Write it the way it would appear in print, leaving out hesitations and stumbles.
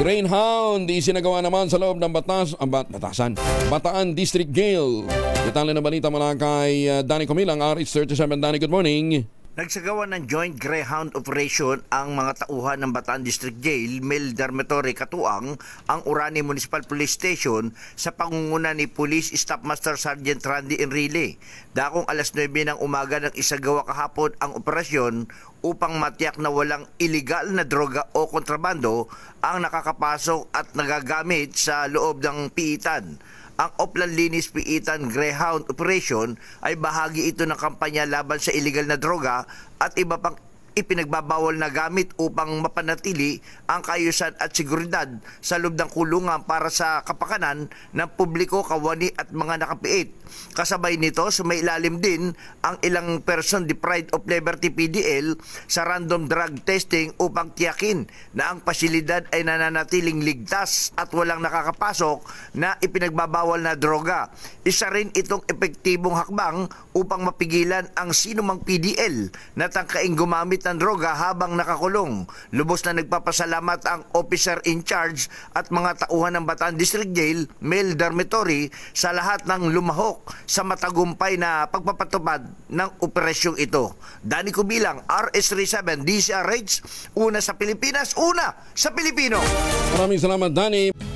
Greyhound, isinagawa naman sa loob ng Bataan District Jail. Detalye na balita mula kay Danny Comilang, RH37. Danny, good morning. Nagsagawa ng Joint Greyhound Operation ang mga tauhan ng Bataan District Jail, Male Dormitory katuang ang Orani Municipal Police Station sa pangunguna ni Police Staff Master Sergeant Randy Enrile. Dakong alas 9 ng umaga nang isagawa kahapon ang operasyon upang matiyak na walang illegal na droga o kontrabando ang nakakapasok at nagagamit sa loob ng piitan. Ang Oplan Linis Piitan Greyhound Operation ay bahagi ito ng kampanya laban sa illegal na droga at iba pang ipinagbabawal na gamit upang mapanatili ang kaayusan at seguridad sa loob ng kulungan para sa kapakanan ng publiko, kawani at mga nakapiit. Kasabay nito, sumailalim din ang ilang person deprived of liberty PDL sa random drug testing upang tiyakin na ang pasilidad ay nananatiling ligtas at walang nakakapasok na ipinagbabawal na droga. Isa rin itong epektibong hakbang upang mapigilan ang sinumang PDL na tangkaing gumamit ng droga habang nakakulong. Lubos na nagpapasalamat ang officer in charge at mga tauhan ng Bataan District Jail, Male Dormitory sa lahat ng lumahok sa matagumpay na pagpapatupad ng operasyong ito. Danny Comilang, RH37, DCRH, una sa Pilipinas, una sa Pilipino. Maraming salamat, Danny.